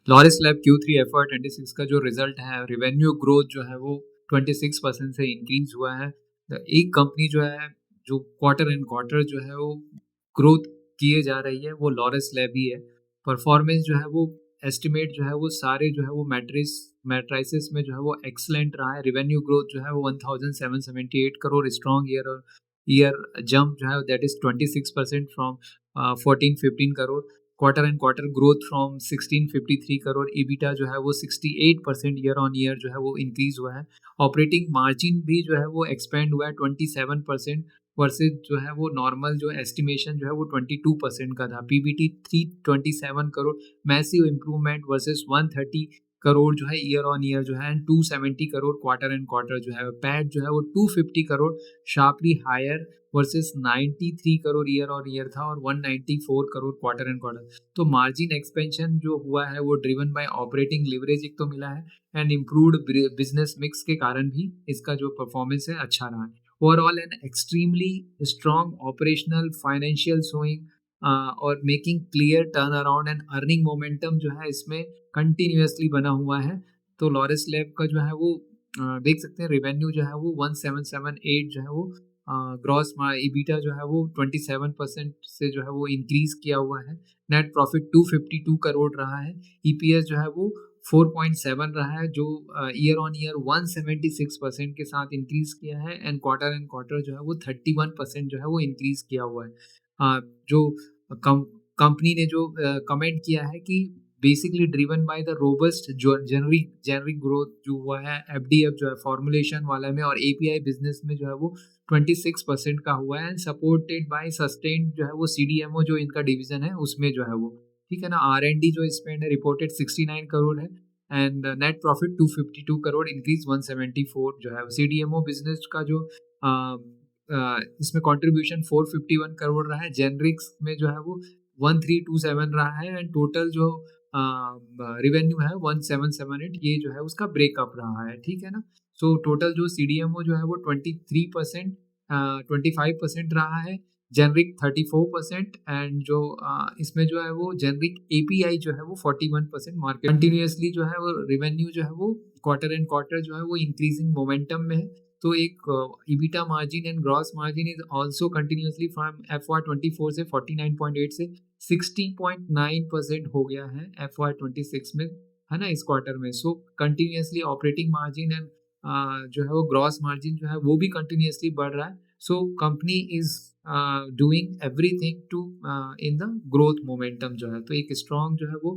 Loris lab Q3 FY26 का जो result है, रेवेन्यू ग्रोथ जो है वो 26% से इंक्रीज हुआ है। एक कंपनी जो है, जो क्वार्टर एंड क्वार्टर जो है वो ग्रोथ किए जा रही है, वो लॉरिस लैब ही है। परफॉर्मेंस जो है वो एस्टिमेट जो है वो सारे जो है वो मैट्रिसेस में जो है वो एक्सलेंट रहा है। रेवेन्यू ग्रोथ जो है वो 1778 crore, strong year year jump जो है that is 26% from 1415 crore. Quarter and quarter growth from 1653 crore. EBITDA जो है वो 68% ईयर ऑन ईयर जो है वो इंक्रीज हुआ है। ऑपरेटिंग मार्जिन भी जो है वो एक्सपेंड हुआ है 27% वर्सेज जो है वो नॉर्मल जो एस्टिमेशन जो है वो 22% का था। PBT 327 crore, massive improvement versus 130 crore जो है ईयर ऑन ईयर जो है, and 270 crore quarter and quarter जो है। पैट जो है वो 250 crore, sharply higher versus 93 crore year on year था, और 194 करोड़ क्वार्टर एंड क्वार्टर। तो मार्जिन एक्सपेंशन जो हुआ है वो ड्रिवन बाय ऑपरेटिंग लिवरेज एक तो मिला है, एंड इम्प्रूव्ड बिजनेस मिक्स के कारण भी इसका जो परफॉर्मेंस है अच्छा रहा है। Overall an extremely strong operational financial showing और making clear turnaround and earning momentum जो है इसमें कंटिन्यूसली बना हुआ है। तो लॉरिस लैब का जो है वो देख सकते हैं, रेवेन्यू जो है वो 1778 जो है वो, ग्रॉस EBITDA जो है वो 27% से जो है वो इंक्रीज किया हुआ है। नेट प्रॉफिट 252 करोड़ रहा है। EPS जो है वो 4.7 रहा है, जो ईयर ऑन ईयर 176% के साथ इंक्रीज किया है, एंड क्वार्टर जो है वो 31% जो है वो इंक्रीज किया हुआ है। जो कंपनी ने जो कमेंट किया है कि basically driven by the robust जो जेनरिक ग्रोथ जो हुआ है, FDF जो है फॉर्मुलेशन वाला में, और API बिजनेस में जो है वो 26% का हुआ है, एंड सपोर्टेड बाय सस्टेन जो है वो CDMO जो इनका डिवीजन है उसमें जो है वो, ठीक है ना। R&D जो स्पेंड है रिपोर्टेड 69 करोड़ है, and net profit 252 crore, increase 174 जो है। CDMO बिजनेस का जो इसमें कंट्रीब्यूशन 451 करोड़ रहा है। जेनरिक्स में जो है वो 1327 रहा है, एंड टोटल जो रिवेन्यू है 1778, ये जो है उसका ब्रेकअप रहा है, ठीक है ना। सो टोटल जो CDMO जो है वो 23%, 25% रहा है, जेनरिक 34%, एंड जो इसमें जो है वो जेनरिक API जो है वो 41%। मार्केट कंटिन्यूसली जो है वो रेवेन्यू जो है वो क्वार्टर एंड क्वार्टर जो है वो इंक्रीजिंग मोमेंटम में है। तो एक EBITDA margin and gross margin is also continuously from FY24 से 49.8 से 60.9% हो गया है FY26 में, है ना, इस क्वार्टर में। सो कंटिन्यूसली ऑपरेटिंग मार्जिन एंड जो है वो ग्रॉस मार्जिन जो है वो भी कंटिन्यूसली बढ़ रहा है। So company is doing everything to in the growth momentum जो है। तो एक स्ट्रॉन्ग जो है वो